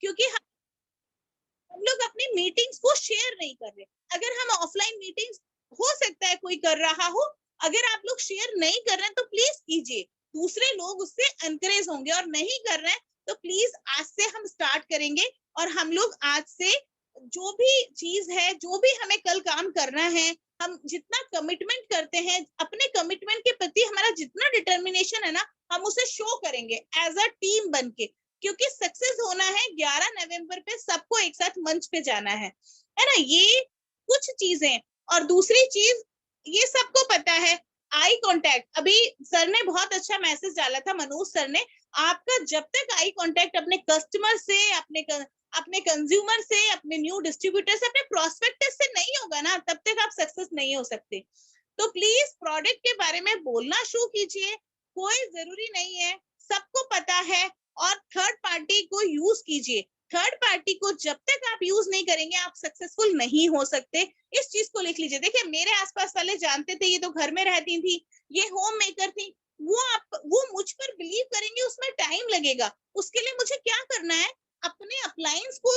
क्योंकि हम लोग अपनी मीटिंग्स को शेयर नहीं कर रहे। अगर हम ऑफलाइन मीटिंग्स, हो सकता है कोई कर रहा हो, अगर आप लोग शेयर नहीं कर रहे हैं तो प्लीज कीजिए, दूसरे लोग उससे एनकरेज होंगे। और नहीं कर रहे हैं तो प्लीज आज से हम स्टार्ट करेंगे, और हम लोग आज से जो भी चीज है, जो भी हमें कल काम करना है, हम जितना कमिटमेंट करते हैं, अपने कमिटमेंट के प्रति हमारा जितना डिटर्मिनेशन है ना, हम उसे शो करेंगे एज अ टीम बन के। क्योंकि सक्सेस होना है 11 नवंबर पे, सबको एक साथ मंच पे जाना है ना। ये कुछ चीजें। और दूसरी चीज, ये सबको पता है, आई कांटेक्ट। अभी सर ने बहुत अच्छा मैसेज डाला था, मनोज सर ने, आपका जब तक आई कांटेक्ट अपने कस्टमर से, अपने कंज्यूमर से, अपने न्यू डिस्ट्रीब्यूटर से, अपने प्रोस्पेक्टस से नहीं होगा ना, तब तक आप सक्सेस नहीं हो सकते। तो प्लीज प्रोडक्ट के बारे में बोलना शुरू कीजिए। कोई जरूरी नहीं है, सबको पता है। और थर्ड पार्टी को यूज कीजिए। थर्ड पार्टी को जब तक आप यूज नहीं करेंगे, आप सक्सेसफुल नहीं हो सकते। इस चीज को लिख लीजिए। देखिए, मेरे आसपास वाले जानते थे, ये तो घर में रहती थी, ये होम मेकर थी। वो मुझ पर बिलीव करेंगे, उसमें टाइम लगेगा। उसके लिए मुझे क्या करना है, अपने अप्लायंस को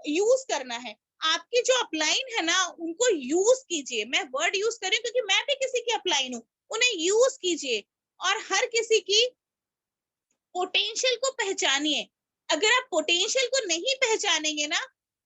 यूज करना है। आपकी जो अपलाइन है ना, उनको यूज कीजिए। मैं वर्ड यूज कर रही हूँ क्योंकि मैं भी किसी की अपलाइन हूँ। उन्हें यूज कीजिए और हर किसी की पोटेंशियल को पहचानिए। अगर आप पोटेंशियल को नहीं पहचानेंगे ना,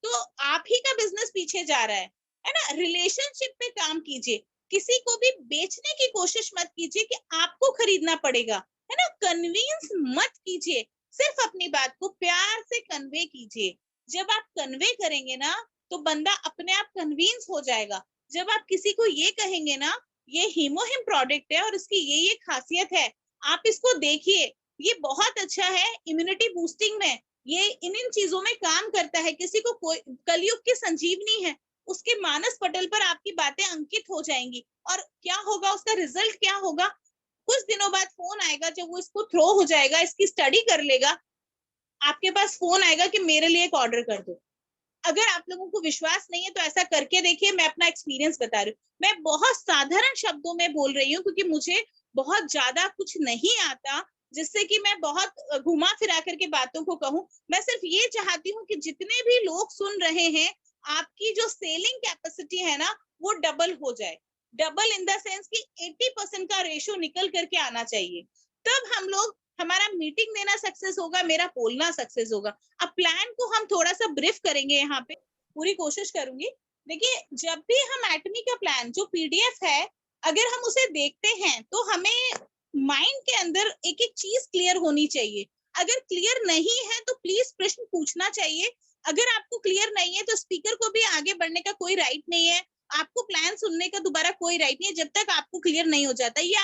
तो आप ही का बिजनेस पीछे जा रहा है ना। रिलेशनशिप पे काम कीजिए। किसी को भी बेचने की कोशिश मत कीजिए कि आपको खरीदना पड़ेगा, है ना। कन्विंस मत कीजिए, सिर्फ अपनी बात को प्यार से कन्वे कीजिए। जब आप कन्वे करेंगे ना, तो बंदा अपने आप कन्विंस हो जाएगा। जब आप किसी को ये कहेंगे ना, ये हीमोहिम प्रोडक्ट है और इसकी ये खासियत है, आप इसको देखिए, ये बहुत अच्छा है इम्यूनिटी बूस्टिंग में, ये इन चीजों में काम करता है। किसी को कोई कलयुग की संजीवनी है, उसके मानस पटल पर आपकी बातें अंकित हो जाएंगी। और क्या होगा, उसका रिजल्ट क्या होगा, कुछ दिनों बाद फोन आएगा, जब वो इसको थ्रो हो जाएगा, इसकी स्टडी कर लेगा, आपके पास फोन आएगा कि मेरे लिए एक ऑर्डर कर दो। अगर आप लोगों को विश्वास नहीं है तो ऐसा करके देखिए। मैं अपना एक्सपीरियंस बता रही हूँ। मैं बहुत साधारण शब्दों में बोल रही हूँ क्योंकि मुझे बहुत ज्यादा कुछ नहीं आता, जिससे कि मैं बहुत घुमा फिरा करके बातों को कहूँ। मैं सिर्फ ये चाहती हूँ कि जितने भी लोग सुन रहे हैं, आपकी जो सेलिंग कैपेसिटी है ना, वो डबल हो जाए। डबल इन द सेंस कि 80% का रेशो निकल करके आना चाहिए। तब हम लोग, हमारा मीटिंग देना सक्सेस होगा, मेरा बोलना सक्सेस होगा। अब प्लान को हम थोड़ा सा ब्रीफ करेंगे यहाँ पे, पूरी कोशिश करूंगी। देखिए, जब भी हम एटमी का प्लान जो पीडीएफ है, अगर हम उसे देखते हैं तो हमें माइंड के अंदर एक एक चीज क्लियर होनी चाहिए। अगर क्लियर नहीं है तो प्लीज प्रश्न पूछना चाहिए। अगर आपको क्लियर नहीं है तो स्पीकर को भी आगे बढ़ने का कोई राइट नहीं है, आपको प्लान सुनने का दोबारा कोई राइट नहीं है जब तक आपको क्लियर नहीं हो जाता। ये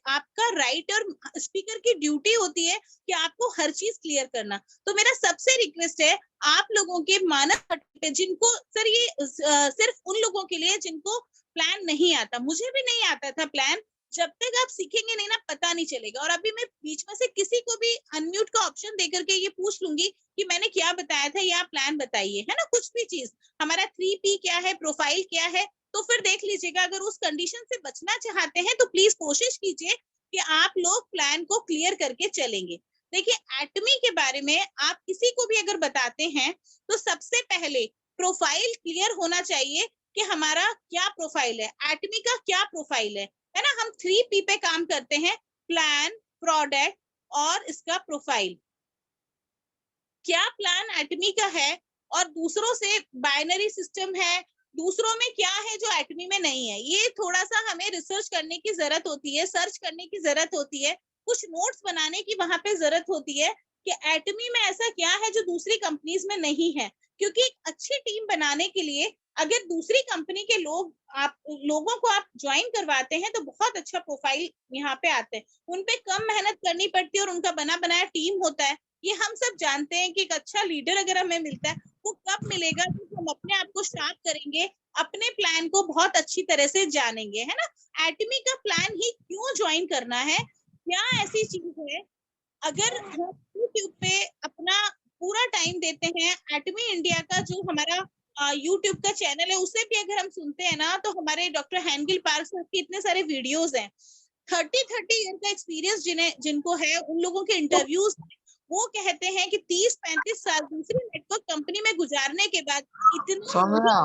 आपका राइट और स्पीकर की ड्यूटी होती है कि आपको हर चीज क्लियर करना। तो मेरा सबसे रिक्वेस्ट है, आप लोगों के मानस जिनको, सर ये सिर्फ उन लोगों के लिए जिनको प्लान नहीं आता, मुझे भी नहीं आता था प्लान। जब तक आप सीखेंगे नहीं ना, पता नहीं चलेगा। और अभी मैं बीच में से किसी को भी अनम्यूट का ऑप्शन देकर के ये पूछ लूंगी कि मैंने क्या बताया था, या प्लान बताइए, है ना। कुछ भी चीज, हमारा 3P क्या है, प्रोफाइल क्या है, तो फिर देख लीजिएगा। अगर उस कंडीशन से बचना चाहते हैं तो प्लीज कोशिश कीजिए कि आप लोग प्लान को क्लियर करके चलेंगे। देखिए, एटमी के बारे में आप किसी को भी अगर बताते हैं तो सबसे पहले प्रोफाइल क्लियर होना चाहिए कि हमारा क्या प्रोफाइल है, एटमी का क्या प्रोफाइल है ना। हम 3P पे काम करते हैं, प्लान, प्रोडक्ट और इसका प्रोफाइल। क्या प्लान एटमी का है और दूसरों से बाइनरी सिस्टम है, दूसरों में क्या है जो एटमी में नहीं है, ये थोड़ा सा हमें रिसर्च करने की जरूरत होती है, सर्च करने की जरूरत होती है, कुछ नोट्स बनाने की वहां पे जरूरत होती है कि एटमी में ऐसा क्या है जो दूसरी कंपनीज में नहीं है। क्योंकि एक अच्छी टीम बनाने के लिए अगर दूसरी कंपनी के लोगों को आप ज्वाइन करवाते हैं तो बहुत अच्छा प्रोफाइल यहाँ पे आते हैं। उनपे कम मेहनत करनी पड़ती है और उनका बना बनाया टीम होता है। ये हम सब जानते हैं कि एक अच्छा लीडर अगर हमें मिलता है, वो कब मिलेगा जब हम अपने आप को शार्प करेंगे, अपने प्लान को बहुत अच्छी तरह से जानेंगे, है ना। एटमी का प्लान ही क्यों ज्वाइन करना है, क्या ऐसी चीज है। अगर हम यूट्यूब पे अपना पूरा टाइम देते हैं, एटमी इंडिया का जो हमारा यूट्यूब का चैनल है उसे भी अगर हम सुनते हैं ना, तो हमारे डॉक्टर हैंगिल पार्क साहब के इतने सारे वीडियोस हैं, 30 ईयर का एक्सपीरियंस जिनको है, उन लोगों के इंटरव्यूज, वो कहते हैं कि 30-35 साल दूसरी नेटवर्क कंपनी में गुजारने के बाद इतना सौम्या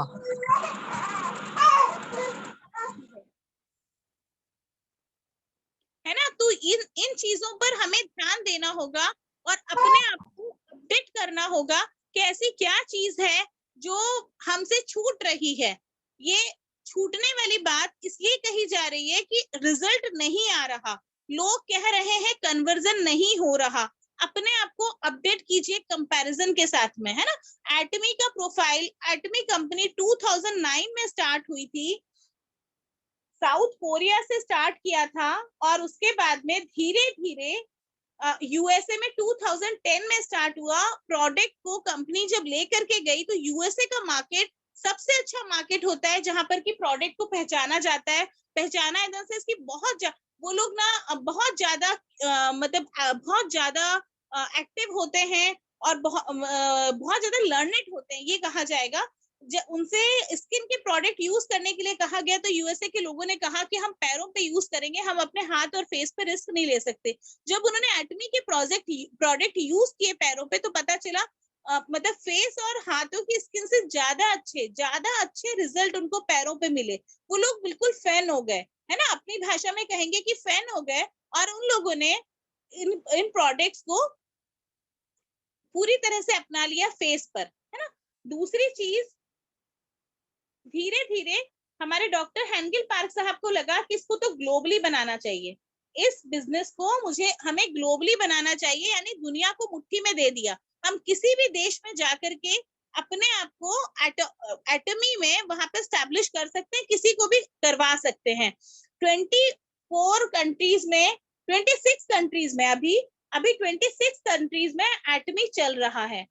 है ना, तो इन इन चीजों पर हमें ध्यान देना होगा और अपने आप को अपडेट करना होगा कि ऐसी क्या चीज है जो हमसे छूट रही है। ये छूटने वाली बात इसलिए कही जा रही है कि रिजल्ट नहीं आ रहा, लोग कह रहे हैं कन्वर्जन नहीं हो रहा। अपने आप को अपडेट कीजिए कंपैरिजन के साथ में, है ना। एटमी का प्रोफाइल, एटमी कंपनी 2009 में स्टार्ट हुई थी, साउथ कोरिया से स्टार्ट किया था और उसके बाद में धीरे धीरे यूएसए में 2010 में स्टार्ट हुआ। प्रोडक्ट को कंपनी जब लेकर के गई तो यूएसए का मार्केट सबसे अच्छा मार्केट होता है जहां पर कि प्रोडक्ट को पहचाना जाता है। पहचाना इन द सेंस कि वो लोग ना बहुत ज्यादा मतलब बहुत ज्यादा एक्टिव होते हैं और बहुत ज्यादा लर्नेड होते हैं, ये कहा जाएगा। उनसे स्किन के प्रोडक्ट यूज करने के लिए कहा गया तो यूएसए के लोगों ने कहा कि हम पैरों पे यूज करेंगे, हम अपने हाथ और फेस पे रिस्क नहीं ले सकते। जब उन्होंने एटमी के प्रोडक्ट यूज किए पैरों पे तो पता चला मतलब फेस और हाथों की स्किन से ज्यादा अच्छे रिजल्ट उनको पैरों पे मिले। वो लोग बिल्कुल फैन हो गए, है ना, अपनी भाषा में कहेंगे कि फैन हो गए। और उन लोगों ने इन प्रोडक्ट्स को पूरी तरह से अपना लिया फेस पर, है ना। दूसरी चीज, धीरे धीरे हमारे डॉक्टर हेंगल पार्क साहब को लगा कि इसको तो ग्लोबली बनाना चाहिए, इस बिजनेस को हमें ग्लोबली बनाना चाहिए, यानी दुनिया को मुट्ठी में दे दिया। हम किसी भी देश में जाकर के अपने आप को एटमी में वहां पे स्टैब्लिश कर सकते हैं, किसी को भी करवा सकते हैं। 24 कंट्रीज में, 26 कंट्रीज में अभी 26 कंट्रीज में एटमी चल रहा है।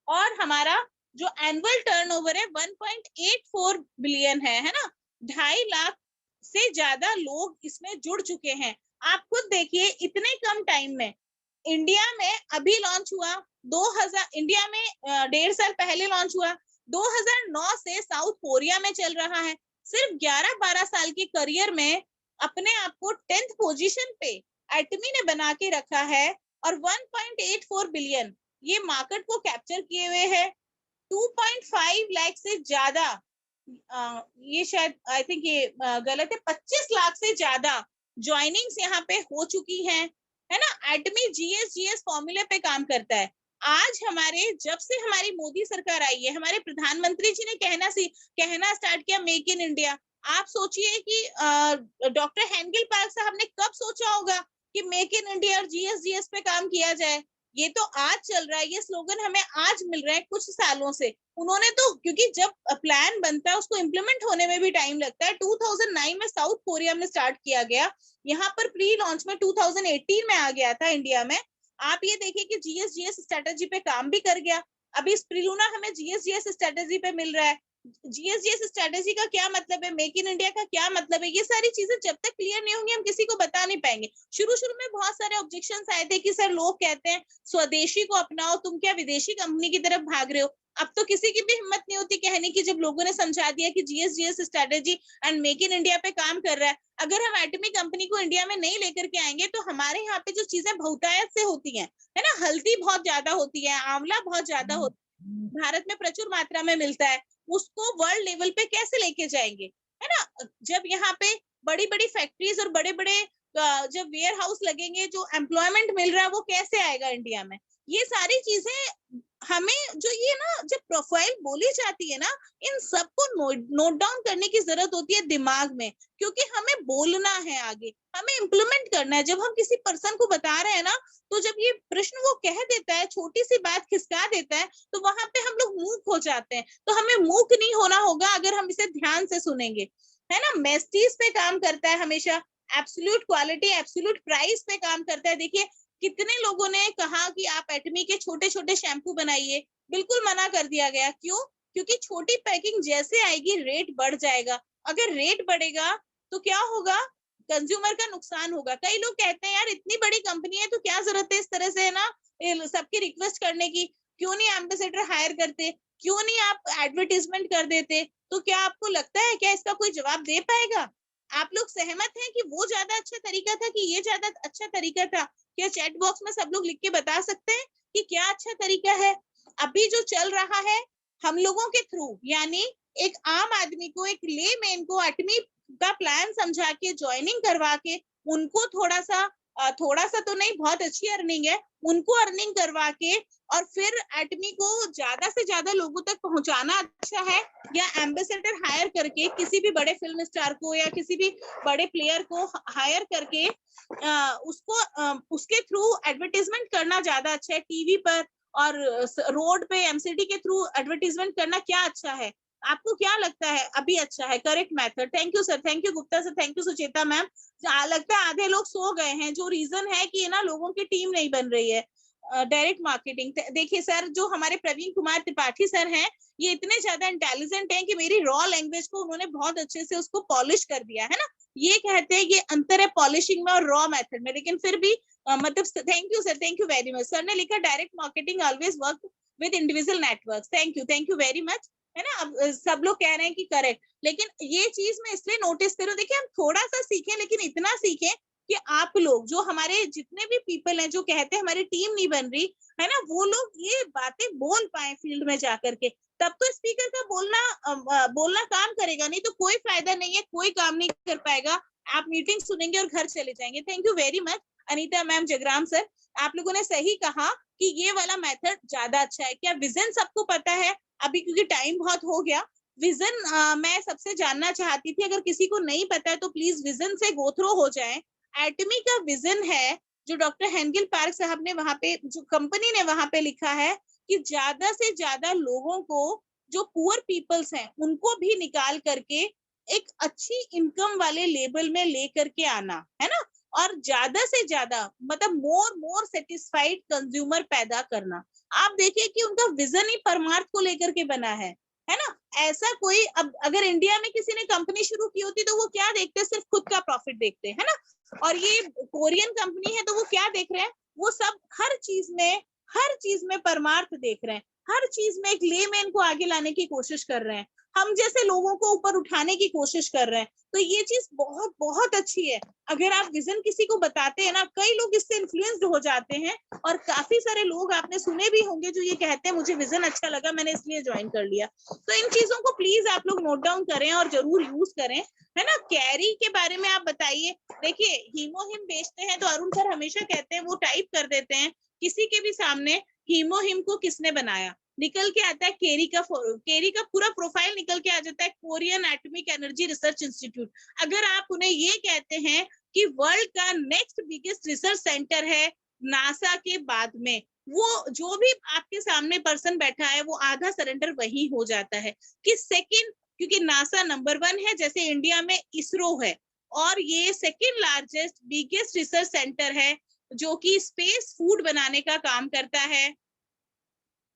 और हमारा जो एनुअल टर्नओवर है 1.84 बिलियन है ना। 2.5 लाख से ज्यादा लोग इसमें जुड़ चुके हैं। आप खुद देखिए इतने कम टाइम में। इंडिया में अभी लॉन्च हुआ 2000, इंडिया में 1.5 साल पहले लॉन्च हुआ। 2009 से साउथ कोरिया में चल रहा है। सिर्फ 11-12 साल के करियर में अपने आप को 10th पोजीशन पे एटमी ने बना के रखा है और 1.84 बिलियन ये मार्केट को कैप्चर किए हुए है। 2.5 लाख से ज्यादा, ये शायद आई थिंक ये गलत है, 25 लाख से ज्यादा ज्वाइनिंग्स यहाँ पे हो चुकी हैं, है ना। एटमी जीएस फॉर्मूले पे काम करता है। आज जब से हमारी मोदी सरकार आई है, हमारे प्रधानमंत्री जी ने कहना स्टार्ट किया मेक इन इंडिया। आप सोचिए कि डॉक्टर हेंगल पार्क साहब ने कब सोचा होगा कि मेक इन इंडिया और जीएस पे काम किया जाए। ये तो आज चल रहा है, ये स्लोगन हमें आज मिल रहा है कुछ सालों से। उन्होंने तो, क्योंकि जब प्लान बनता है उसको इम्प्लीमेंट होने में भी टाइम लगता है। 2009 में साउथ कोरिया में स्टार्ट किया गया, यहाँ पर प्री लॉन्च में 2018 में आ गया था इंडिया में। आप ये देखिए कि जीएस स्ट्रेटेजी पे काम भी कर गया। अभी स्प्रिलूना हमें जीएस स्ट्रेटेजी पे मिल रहा है। जीएस स्ट्रेटेजी का क्या मतलब है, मेक इन इंडिया का क्या मतलब है, ये सारी चीजें जब तक क्लियर नहीं होंगी हम किसी को बता नहीं पाएंगे। शुरू शुरू में बहुत सारे ऑब्जेक्शंस आए थे कि सर लोग कहते हैं स्वदेशी को अपनाओ, तुम क्या विदेशी कंपनी की तरफ भाग रहे हो। अब तो किसी की भी हिम्मत नहीं होती कहने की, जब लोगों ने समझा दिया कि GS strategy and make in India पे काम कर रहा है। अगर हम एटमी कंपनी को इंडिया में नहीं लेकर के आएंगे तो हमारे यहाँ पे जो चीजें बहुतायत से होती हैं, है ना, हल्दी बहुत ज्यादा होती है, आंवला बहुत ज्यादा होता है, भारत में प्रचुर मात्रा में मिलता है, उसको वर्ल्ड लेवल पे कैसे लेके जाएंगे, है ना। जब यहाँ पे बड़ी बड़ी फैक्ट्रीज और बड़े बड़े जब वेयर हाउस लगेंगे, जो एम्प्लॉयमेंट मिल रहा है वो कैसे आएगा इंडिया में। ये सारी चीजें हमें, जो ये ना जब प्रोफाइल बोली जाती है ना, इन सबको नोट डाउन करने की जरूरत होती है दिमाग में, क्योंकि हमें बोलना है आगे, हमें इम्प्लीमेंट करना है। जब हम किसी पर्सन को बता रहे हैं ना, तो जब ये प्रश्न वो कह देता है, छोटी सी बात खिसका देता है, तो वहां पे हम लोग मूक हो जाते हैं। तो हमें मूक नहीं होना होगा अगर हम इसे ध्यान से सुनेंगे, है ना। मेस्टीज पे काम करता है हमेशा, एब्सोल्यूट क्वालिटी एब्सोल्यूट प्राइस पे काम करता है। देखिए कितने लोगों ने कहा कि आप एटमी के छोटे छोटे शैम्पू बनाइए, बिल्कुल मना कर दिया गया। क्यों? क्योंकि छोटी पैकिंग जैसे आएगी रेट बढ़ जाएगा। अगर रेट बढ़ेगा तो क्या होगा, कंज्यूमर का नुकसान होगा। कई लोग कहते हैं यार इतनी बड़ी कंपनी है तो क्या जरूरत है इस तरह से, है ना, सबकी रिक्वेस्ट करने की, क्यों नहीं एम्बेसडर हायर करते, क्यों नहीं आप एडवर्टीजमेंट कर देते। तो क्या आपको लगता है क्या इसका कोई जवाब दे पाएगा? आप लोग सहमत हैं कि वो ज्यादा अच्छा तरीका था कि ये ज्यादा अच्छा तरीका था? क्या चैट बॉक्स में सब लोग लिख के बता सकते हैं कि क्या अच्छा तरीका है? अभी जो चल रहा है हम लोगों के थ्रू, यानी एक आम आदमी को, एक लेमैन को 8वीं का प्लान समझा के, ज्वाइनिंग करवा के, उनको थोड़ा सा तो नहीं, बहुत अच्छी अर्निंग है, उनको अर्निंग करवा के और फिर 8वीं को ज्यादा से ज्यादा लोगों तक पहुंचाना अच्छा है, या एम्बेसडर हायर करके किसी भी बड़े फिल्म स्टार को या किसी भी बड़े प्लेयर को हायर करके उसके थ्रू एडवर्टाइजमेंट करना ज्यादा अच्छा है? टीवी पर और रोड पे एमसीडी के थ्रू एडवर्टाइजमेंट करना क्या अच्छा है? आपको क्या लगता है अभी अच्छा है correct method? Thank you sir, thank you Gupta sir, thank you Sucheta ma'am. लगता है आधे लोग सो गए हैं, जो रीजन है कि ना लोगों की टीम नहीं बन रही है डायरेक्ट मार्केटिंग। देखिए सर, जो हमारे प्रवीण कुमार त्रिपाठी सर हैं, ये इतने ज्यादा इंटेलिजेंट हैं कि मेरी रॉ लैंग्वेज को उन्होंने बहुत अच्छे से उसको पॉलिश कर दिया है ना। ये कहते हैं ये अंतर है पॉलिशिंग में और रॉ मेथड में, लेकिन फिर भी मतलब thank you sir, thank you very much. Sir ने लिखा direct marketing always work with individual network. Thank you very much, है ना। अब सब लोग कह रहे हैं कि करेक्ट, लेकिन ये चीज मैं इसलिए नोटिस करूं, देखिए हम थोड़ा सा सीखें, लेकिन इतना सीखें कि आप लोग, जो हमारे जितने भी पीपल हैं जो कहते हैं हमारी टीम नहीं बन रही है ना, वो लोग ये बातें बोल पाए फील्ड में जाकर के, तब तो स्पीकर का बोलना काम करेगा, नहीं तो कोई फायदा नहीं है, कोई काम नहीं कर पाएगा। आप मीटिंग सुनेंगे और घर चले जाएंगे। Thank you very much Anita ma'am, Jagram sir, आप लोगों ने सही कहा कि ये वाला मेथड ज्यादा अच्छा है। क्या विजन सबको पता है? अभी क्योंकि टाइम बहुत हो गया, विजन मैं सबसे जानना चाहती थी, अगर किसी को नहीं पता है तो प्लीज विजन से गो थ्रू हो जाए। एटमी का विजन है जो डॉक्टर हेंगल पार्क साहब ने वहां पे, जो कंपनी ने वहां पे लिखा है कि ज्यादा से ज्यादा लोगों को, जो पुअर पीपल्स हैं, उनको भी निकाल करके एक अच्छी इनकम वाले लेवल में लेकर के आना है ना, और ज्यादा से ज्यादा मतलब मोर सेटिस्फाइड कंज्यूमर पैदा करना। आप देखिए कि उनका विजन ही परमार्थ को लेकर के बना है ना। ऐसा कोई, अब अगर इंडिया में किसी ने कंपनी शुरू की होती तो वो क्या देखते, सिर्फ खुद का प्रॉफिट देखते हैं ना। और ये कोरियन कंपनी है तो वो क्या देख रहे हैं, वो सब हर चीज में परमार्थ देख रहे हैं, हर चीज में एक लेमैन को आगे लाने की कोशिश कर रहे हैं, हम जैसे लोगों को ऊपर उठाने की कोशिश कर रहे हैं। तो ये चीज बहुत बहुत अच्छी है। अगर आप विजन किसी को बताते हैं ना, कई लोग इससे इन्फ्लुएंस्ड हो जाते हैं, और काफी सारे लोग आपने सुने भी होंगे जो ये कहते हैं मुझे विजन अच्छा लगा, मैंने इसलिए ज्वाइन कर लिया। तो इन चीजों को प्लीज आप लोग नोट डाउन करें और जरूर यूज करें, है ना। कैरी के बारे में आप बताइए। देखिए हीमोहिम बेचते हैं तो अरुण सर हमेशा कहते हैं, वो टाइप कर देते हैं किसी के भी सामने, हीमोहिम को किसने बनाया, निकल के आता है केरी का पूरा प्रोफाइल निकल के आ जाता है, Korean atomic energy research institute. अगर आप उन्हें ये कहते हैं कि वर्ल्ड का नेक्स्ट बिगेस्ट रिसर्च सेंटर है नासा के बाद में, वो जो भी आपके सामने पर्सन बैठा है वो आधा सरेंडर वही हो जाता है कि सेकंड, क्योंकि नासा नंबर 1 है, जैसे इंडिया में इसरो है, और ये second largest biggest research centre है जो कि स्पेस फूड बनाने का काम करता है,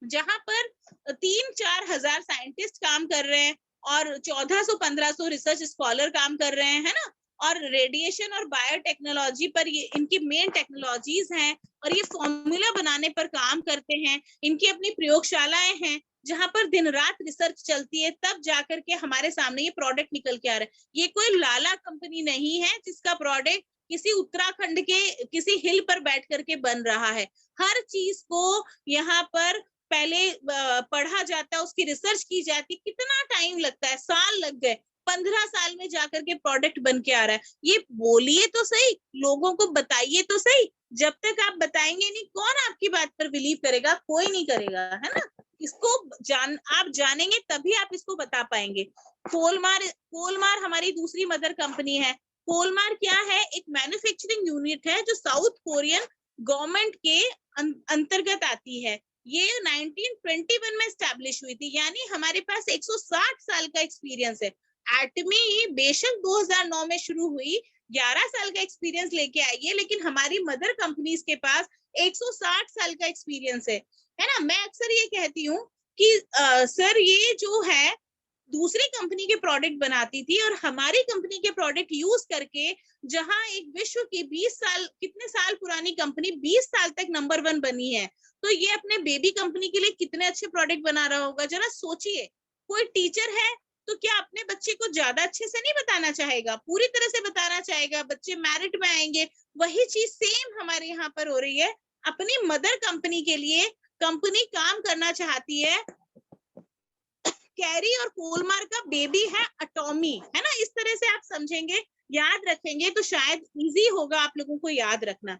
जहां पर 3-4 हजार साइंटिस्ट काम कर रहे हैं और 1400-1500 रिसर्च स्कॉलर काम कर रहे हैं, है ना। और रेडिएशन और बायोटेक्नोलॉजी पर ये इनकी मेन टेक्नोलॉजीज हैं, और ये फॉर्मूला बनाने पर काम करते हैं। इनकी अपनी प्रयोगशालाएं हैं जहां पर दिन रात रिसर्च चलती है, तब जाकर के हमारे सामने ये प्रोडक्ट निकल के आ रहा है। ये कोई लाला कंपनी नहीं है जिसका प्रोडक्ट किसी उत्तराखंड के किसी हिल पर बैठ करके बन रहा है। हर चीज को यहाँ पर पहले पढ़ा जाता है, उसकी रिसर्च की जाती, कितना टाइम लगता है, साल लग गए, 15 साल में जाकर के प्रोडक्ट बन के आ रहा है। ये बोलिए तो सही, लोगों को बताइए तो सही, जब तक आप बताएंगे नहीं कौन आपकी बात पर बिलीव करेगा, कोई नहीं करेगा, है ना। इसको आप जानेंगे तभी आप इसको बता पाएंगे। कोलमार हमारी दूसरी मदर कंपनी है। कोलमार क्या है, एक मैन्युफैक्चरिंग यूनिट है जो साउथ कोरियन गवर्नमेंट के अंतर्गत आती है। ये 1921 में स्टैब्लिश हुई थी, यानी हमारे पास 160 साल का एक्सपीरियंस है। एटमी बेशक 2009 में शुरू हुई, 11 साल का एक्सपीरियंस लेके आई है, लेकिन हमारी मदर कंपनीज के पास 160 साल का एक्सपीरियंस है ना। मैं अक्सर ये कहती हूँ कि सर ये जो है दूसरी कंपनी के प्रोडक्ट बनाती थी, और हमारी कंपनी के प्रोडक्ट यूज करके जहां एक विश्व की 20 साल कितने साल पुरानी कंपनी 20 साल तक नंबर 1 बनी है, तो ये अपने बेबी कंपनी के लिए कितने अच्छे प्रोडक्ट बना रहा होगा, जरा सोचिए। कोई टीचर है तो क्या अपने बच्चे को ज्यादा अच्छे से नहीं बताना चाहेगा, पूरी तरह से बताना चाहेगा, बच्चे मेरिट में आएंगे। वही चीज सेम हमारे यहाँ पर हो रही है। अपनी मदर कंपनी के लिए कंपनी काम करना चाहती है। कैरी और कोलमार का बेबी है एटॉमी, है ना, इस तरह से आप समझेंगे, याद रखेंगे तो शायद इजी होगा आप लोगों को याद रखना।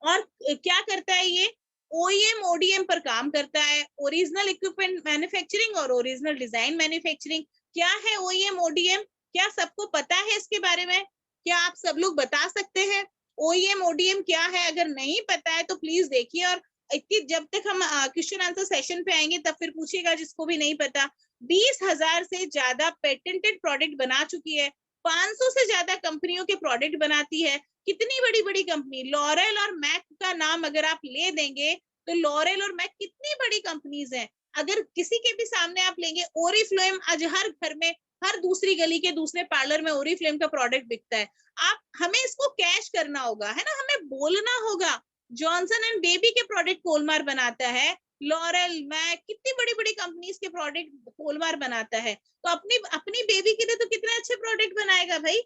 और क्या करता है ये, ओईएम ओडीएम पर काम करता है, ओरिजिनल इक्विपमेंट मैन्युफैक्चरिंग और ओरिजिनल डिजाइन मैन्युफैक्चरिंग। क्या है ओईएम ओडीएम, क्या सबको पता है इसके बारे में? क्या आप सब लोग बता सकते हैं ओईएम ओडीएम क्या है? अगर नहीं पता है तो प्लीज देखिए, और जब तक हम क्वेश्चन आंसर सेशन पे आएंगे तब फिर पूछिएगा जिसको भी नहीं पता। 20,000 से ज्यादा पेटेंटेड प्रोडक्ट बना चुकी है, 500 से ज्यादा कंपनियों के प्रोडक्ट बनाती है। कितनी बड़ी बड़ी कंपनी, लॉरेल और मैक का नाम अगर आप ले देंगे तो लॉरेल और मैक कितनी बड़ी कंपनीज हैं। अगर किसी के भी सामने आप लेंगे, ओरिफ्लेम, आज हर घर में, हर दूसरी गली के दूसरे पार्लर में ओरिफ्लेम का प्रोडक्ट बिकता है। आप हमें इसको कैश करना होगा, है ना, हमें बोलना होगा। जॉनसन एंड बेबी के प्रोडक्ट कोलमार बनाता है, लॉरेल मैक कितनी बड़ी बड़ी कंपनीज के प्रोडक्ट कोलमार बनाता है। तो अपनी अपनी बेबी के लिए तो कितने अच्छे प्रोडक्ट बनाएगा भाई,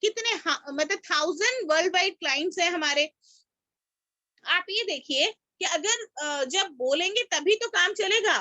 कितने मतलब 1000 वर्ल्ड वाइड क्लाइंट्स है हमारे। आप ये देखिए कि अगर जब बोलेंगे तभी तो काम चलेगा।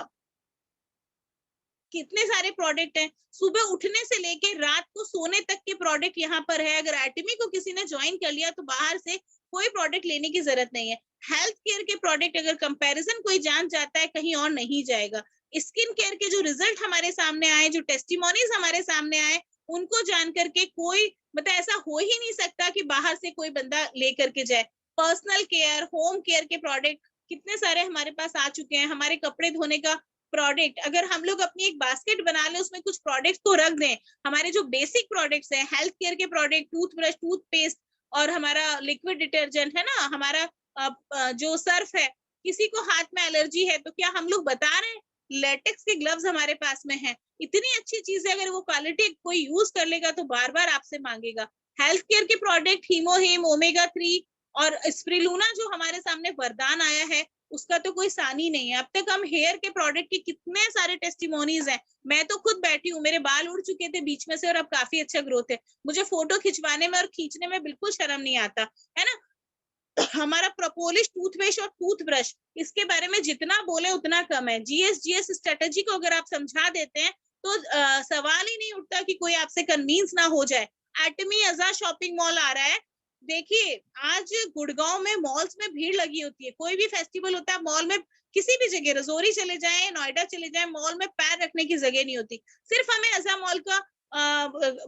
कितने सारे प्रोडक्ट हैं, सुबह उठने से लेके रात को सोने तक के प्रोडक्ट यहाँ पर है। अगर एटमी को किसी ने ज्वाइन कर लिया तो बाहर से कोई प्रोडक्ट लेने की जरूरत नहीं है। हेल्थ केयर के प्रोडक्ट अगर कंपैरिजन कोई जान जाता है कहीं और नहीं जाएगा। स्किन केयर के जो रिजल्ट हमारे सामने आए, जो टेस्टिमोनीज हमारे सामने आए, उनको जान करके कोई मतलब ऐसा हो ही नहीं सकता कि बाहर से कोई बंदा लेकर के जाए। पर्सनल केयर, होम केयर के प्रोडक्ट कितने सारे हमारे पास आ चुके हैं। हमारे कपड़े धोने का प्रोडक्ट, अगर हम लोग अपनी एक बास्केट बना ले, उसमें कुछ प्रोडक्ट्स तो रख दें। हमारे जो बेसिक प्रोडक्ट्स हैं, हेल्थ केयर के प्रोडक्ट, टूथब्रश, टूथपेस्ट और हमारा लिक्विड डिटर्जेंट है ना, हमारा जो सर्फ है, किसी को हाथ में एलर्जी है तो क्या हम लोग बता रहे हैं? लेटेक्स के ग्लव्स हमारे पास में है। इतनी अच्छी चीज है, अगर वो क्वालिटी कोई यूज कर लेगा तो बार बार आपसे मांगेगा। हेल्थ केयर के प्रोडक्ट, हीमोहिम, ओमेगा 3 और स्प्रिलूना जो हमारे सामने वरदान आया है, उसका तो कोई सानी नहीं है। अब तक हम हेयर के प्रोडक्ट के कितने सारे टेस्टिमोनीज हैं। मैं तो खुद बैठी हूँ, मेरे बाल उड़ चुके थे बीच में से और अब काफी अच्छा ग्रोथ है। मुझे फोटो खिंचवाने में और खींचने में बिल्कुल शर्म नहीं आता, है ना। हमारा प्रोपोलिश टूथपेस्ट और टूथब्रश, इसके बारे में जितना बोले उतना कम है। जीएस स्ट्रेटेजी को अगर आप समझा देते हैं तो सवाल ही नहीं उठता कि कोई आपसे कन्विंस ना हो जाए। एटमी अजा शॉपिंग मॉल आ रहा है। देखिए आज गुड़गांव में मॉल्स में भीड़ लगी होती है, कोई भी फेस्टिवल होता है मॉल में, किसी भी जगह रजौरी चले जाएं, नोएडा चले जाएं, मॉल में पैर रखने की जगह नहीं होती। सिर्फ हमें अजा मॉल का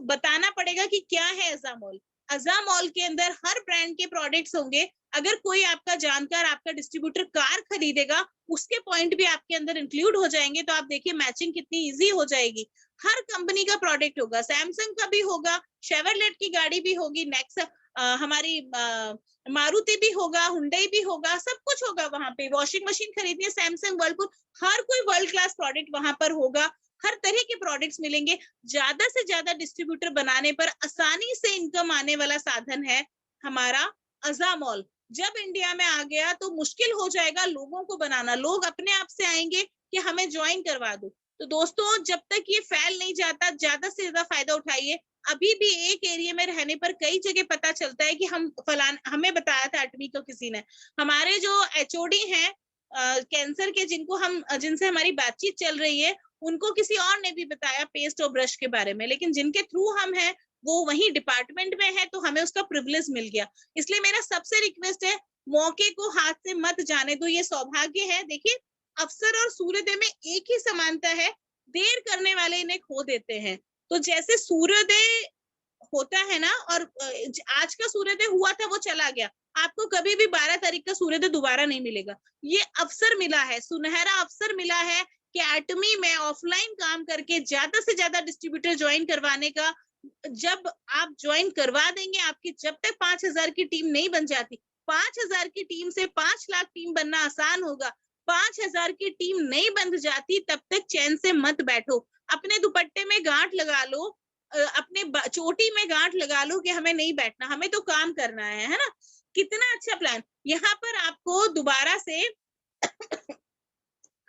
बताना पड़ेगा कि क्या है अजा मॉल। अजा मॉल के अंदर हर ब्रांड के प्रोडक्ट्स होंगे। अगर कोई आपका जानकार, आपका डिस्ट्रीब्यूटर कार खरीदेगा, उसके पॉइंट भी आपके अंदर इंक्लूड हो जाएंगे। तो आप देखिए मैचिंग कितनी इजी हो जाएगी। हर कंपनी का प्रोडक्ट होगा, सैमसंग का भी होगा, शेवरलेट की गाड़ी भी होगी, नेक्सा हमारी मारुति भी होगा, हुंडई भी होगा, सब कुछ होगा वहां पे। वॉशिंग मशीन खरीदनी है, सैमसंग, वर्लपूल, हर कोई वर्ल्ड क्लास प्रोडक्ट वहां पर होगा। हर तरह के प्रोडक्ट्स मिलेंगे। ज्यादा से ज्यादा डिस्ट्रीब्यूटर बनाने पर आसानी से इनकम आने वाला साधन है हमारा अजा मॉल। जब इंडिया में आ गया तो मुश्किल हो जाएगा लोगों को बनाना, लोग अपने आप से आएंगे कि हमें ज्वाइन करवा दो। तो दोस्तों जब तक ये फैल नहीं जाता, ज्यादा से ज्यादा फायदा उठाइए। अभी भी एक एरिया में रहने पर कई जगह पता चलता है कि हमें बताया था एटमी को किसी ने। हमारे जो एचओडी हैं कैंसर के, जिनसे हमारी बातचीत चल रही है, उनको किसी और ने भी बताया पेस्ट और ब्रश के बारे में, लेकिन जिनके थ्रू हम हैं वो वही डिपार्टमेंट में है तो हमें उसका प्रिविलेज मिल गया। इसलिए मेरा सबसे रिक्वेस्ट है, मौके को हाथ से मत जाने दो, ये सौभाग्य है। देखिए अवसर और सूर्योदय में एक ही समानता है, देर करने वाले इन्हें खो देते हैं। तो जैसे सूर्योदय होता है ना, और आज का सूर्योदय हुआ था वो चला गया, आपको कभी भी 12 तारीख का सूर्योदय दोबारा नहीं मिलेगा। ये अवसर मिला है, सुनहरा अवसर मिला है कि एटमी में ऑफलाइन काम करके ज्यादा से ज्यादा डिस्ट्रीब्यूटर ज्वाइन करवाने का। जब आप ज्वाइन करवा देंगे, आपकी जब तक 5,000 की टीम नहीं बन जाती, 5,000 की टीम से 5 लाख टीम बनना आसान होगा। 5,000 की टीम नहीं बन जाती तब तक चैन से मत बैठो, अपने दुपट्टे में गांठ लगा लो, अपने चोटी में गांठ लगा लो कि हमें नहीं बैठना, हमें तो काम करना है ना। कितना अच्छा प्लान। यहाँ पर आपको दोबारा से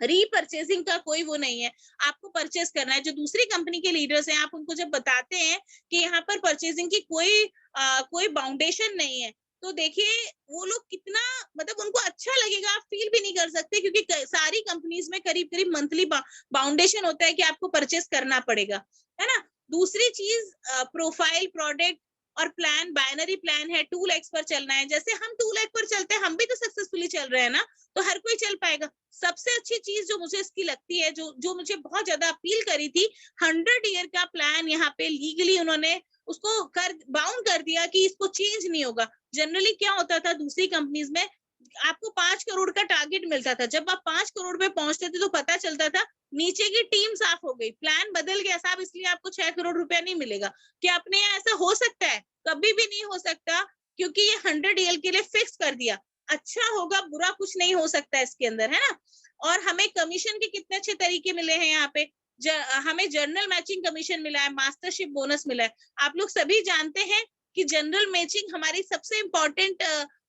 रीपरचेजिंग का कोई वो नहीं है, आपको परचेज करना है। जो दूसरी कंपनी के लीडर्स हैं, आप उनको जब बताते हैं कि यहाँ पर परचेजिंग की कोई बाउंडेशन नहीं है, तो देखिए वो लोग कितना, मतलब उनको अच्छा लगेगा, आप फील भी नहीं कर सकते, क्योंकि सारी कंपनीज में करीब करीब मंथली बाउंडेशन होता है कि आपको परचेज करना पड़ेगा, है ना। दूसरी चीज, प्रोफाइल, प्रोडक्ट और प्लान, बाइनरी प्लान है, 2 लाख पर चलना है। जैसे हम 2 लाख पर चलते हैं, हम भी तो सक्सेसफुली चल रहे हैं ना, तो हर कोई चल पाएगा। सबसे अच्छी चीज जो मुझे इसकी लगती है, जो मुझे बहुत ज्यादा अपील करी थी, 100 ईयर का प्लान यहाँ पे लीगली उन्होंने उसको बाउंड कर दिया कि इसको चेंज नहीं होगा। जनरली क्या होता था दूसरी कंपनीज में, आपको 5 करोड़ का टारगेट मिलता था, जब आप 5 करोड़ पे पहुंचते थे तो पता चलता था नीचे की टीम साफ हो गई, प्लान बदल गया साहब, इसलिए आपको 6 करोड़ रुपया नहीं मिलेगा। क्या अपने यहाँ ऐसा हो सकता है? कभी भी नहीं हो सकता, क्योंकि ये 100 ईयर के लिए फिक्स कर दिया। अच्छा होगा, बुरा कुछ नहीं हो सकता इसके अंदर, है ना। और हमें कमीशन के कितने अच्छे तरीके मिले हैं यहाँ पे। हमें जर्नल मैचिंग कमीशन मिला है, मास्टरशिप बोनस मिला है। आप लोग सभी जानते हैं कि जनरल मैचिंग हमारी सबसे इम्पोर्टेंट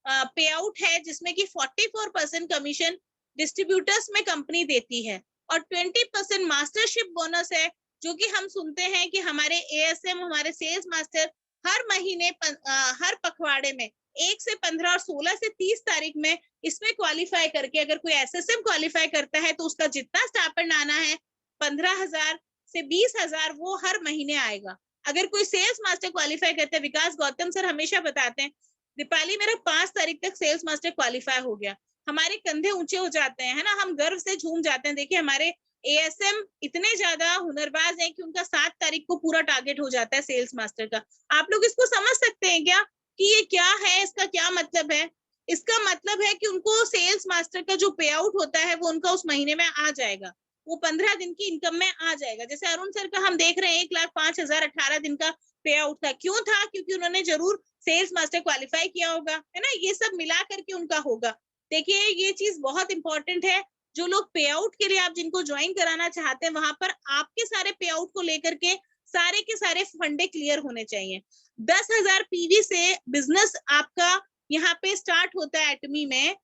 पे आउट है, जिसमें कि 44% कमीशन डिस्ट्रीब्यूटर्स में कंपनी देती है, और 20% मास्टरशिप बोनस है, जो कि हम सुनते हैं कि हमारे एएसएम, हमारे सेल्स मास्टर हर महीने हर पखवाड़े में 1 से 15 और 16 से 30 तारीख में इसमें क्वालिफाई करके, अगर कोई एसएसएम क्वालिफाई करता है तो उसका जितना स्टाइपेंड आना है 15,000 से 20,000 वो हर महीने आएगा। अगर कोई सेल्स मास्टर क्वालिफाई करता है, विकास गौतम सर हमेशा बताते हैं, दीपाली मेरा 5 तारीख तक सेल्स मास्टर क्वालिफाई हो गया, हमारे कंधे ऊंचे हो जाते हैं, है ना, हम गर्व से झूम जाते हैं। देखिए हमारे एएसएम इतने ज्यादा हुनरबाज हैं कि उनका 7 तारीख को पूरा टारगेट हो जाता है सेल्स मास्टर का। आप लोग इसको समझ सकते हैं क्या कि ये क्या है, इसका क्या मतलब है? इसका मतलब है कि उनको सेल्स मास्टर का जो पे आउट होता है वो उनका उस महीने में आ जाएगा, वो 15 दिन की इनकम में आ जाएगा। जैसे अरुण सर का हम देख रहे हैं 1,05,000 18 दिन का पे आउट था, क्यों था? क्योंकि उन्होंने जरूर सेल्स मास्टर क्वालिफाई किया होगा, है ना, ये सब मिला करके उनका होगा। देखिए ये चीज बहुत इंपॉर्टेंट है, जो लोग पे आउट के लिए आप जिनको ज्वाइन कराना चाहते हैं, वहां पर आपके सारे पे आउट को लेकर के सारे के सारे फंडे क्लियर होने चाहिए। 10,000 पीवी से बिजनेस आपका यहाँ पे स्टार्ट होता है, एटमी में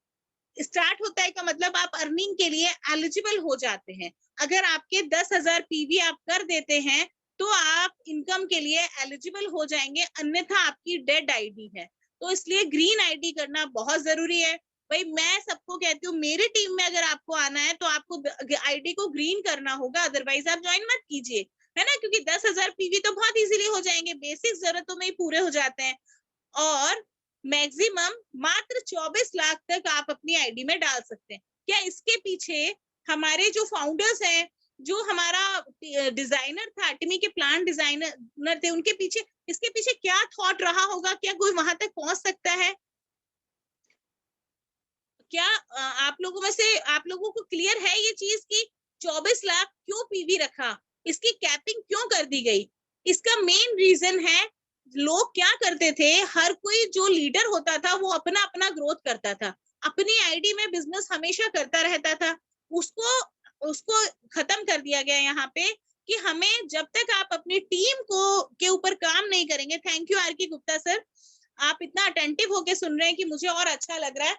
स्टार्ट होता है का मतलब आप अर्निंग के लिए एलिजिबल हो जाते हैं। अगर आपके 10,000 पीवी आप कर देते हैं तो आप इनकम के लिए एलिजिबल हो जाएंगे, अन्यथा आपकी डेड आईडी है। तो इसलिए ग्रीन आईडी करना बहुत जरूरी है। भाई मैं सबको कहती हूँ, मेरी टीम में अगर आपको आना है तो आपको आईडी को ग्रीन करना होगा, अदरवाइज आप ज्वाइन मत कीजिए, है ना, क्योंकि 10,000 पीवी तो बहुत इजीली हो जाएंगे, बेसिक जरूरतों में ही पूरे हो जाते हैं। और मैक्सिमम मात्र 24 लाख तक आप अपनी आईडी में डाल सकते हैं। क्या इसके पीछे हमारे जो फाउंडर्स हैं, जो हमारा डिजाइनर था, एटमी के प्लान डिजाइनर थे, उनके पीछे, इसके पीछे क्या थॉट रहा होगा? क्या कोई वहां तक पहुंच सकता है? क्या आप लोगों में से आप लोगों को क्लियर है ये चीज कि 24 लाख क्यों पीवी रखा, इसकी कैपिंग क्यों कर दी गई? इसका मेन रीजन है, लोग क्या करते थे, हर कोई जो लीडर होता था वो अपना अपना ग्रोथ करता था, अपनी आईडी में बिजनेस हमेशा करता रहता था, उसको उसको खत्म कर दिया गया यहाँ पे कि हमें जब तक आप अपनी टीम को के ऊपर काम नहीं करेंगे। थैंक यू आर के गुप्ता सर, आप इतना अटेंटिव होके सुन रहे हैं कि मुझे और अच्छा लग रहा है।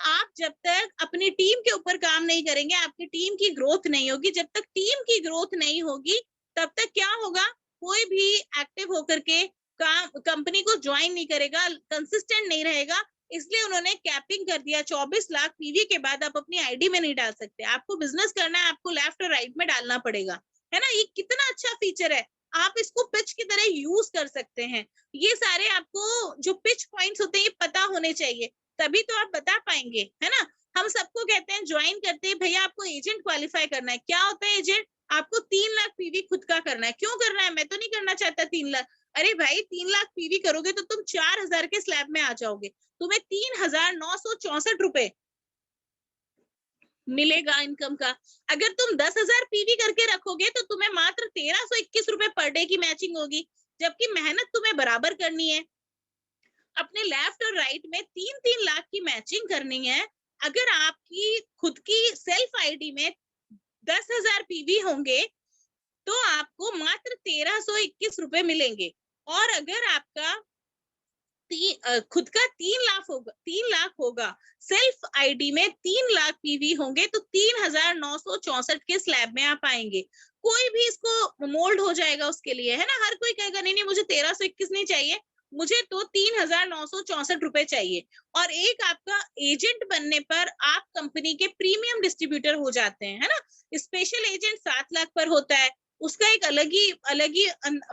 आप जब तक अपनी टीम के ऊपर काम नहीं करेंगे, आपकी टीम की ग्रोथ नहीं होगी। जब तक टीम की ग्रोथ नहीं होगी, तब तक क्या होगा, कोई भी एक्टिव होकर के काम कंपनी को ज्वाइन नहीं करेगा, कंसिस्टेंट नहीं रहेगा। इसलिए उन्होंने कैपिंग कर दिया, 24 लाख पीवी के बाद आप अपनी आईडी में नहीं डाल सकते। आपको बिजनेस करना है, आपको लेफ्ट और राइट में डालना पड़ेगा, है ना। ये कितना अच्छा फीचर है, आप इसको पिच की तरह यूज कर सकते हैं। ये सारे आपको जो पिच पॉइंट्स होते हैं ये पता होने चाहिए, तभी तो आप बता पाएंगे, है ना। हम सबको कहते हैं ज्वाइन करते हैं, भैया आपको एजेंट क्वालिफाई करना है। क्या होता है एजेंट? आपको 3 लाख पीवी खुद का करना है। क्यों करना है? मैं तो नहीं करना चाहता 3 लाख। अरे भाई 3 लाख पीवी करोगे तो तुम 4,000 के स्लैब में आ जाओगे, तुम्हें 3,964 रुपए मिलेगा इनकम का। अगर तुम 10,000 पीवी करके रखोगे तो तुम्हें मात्र 1,321 रुपए पर डे की मैचिंग होगी, जबकि मेहनत तुम्हें बराबर करनी है। अपने लेफ्ट और राइट में 3-3 लाख की मैचिंग करनी है। अगर आपकी खुद की सेल्फ आईडी में 10,000 पीवी होंगे तो आपको मात्र 1,321 रुपए मिलेंगे। और अगर आपका खुद का 3 लाख होगा, सेल्फ आईडी में 3 लाख पीवी होंगे तो 3,964 के स्लैब में आप आएंगे। कोई भी इसको मोल्ड हो जाएगा उसके लिए, है ना। हर कोई कहेगा नहीं नहीं मुझे 1321 नहीं चाहिए, मुझे तो 3,964 रुपए चाहिए। और एक आपका एजेंट बनने पर आप कंपनी के प्रीमियम डिस्ट्रीब्यूटर हो जाते हैं, है ना। स्पेशल एजेंट 7 लाख पर होता है, उसका एक अलग ही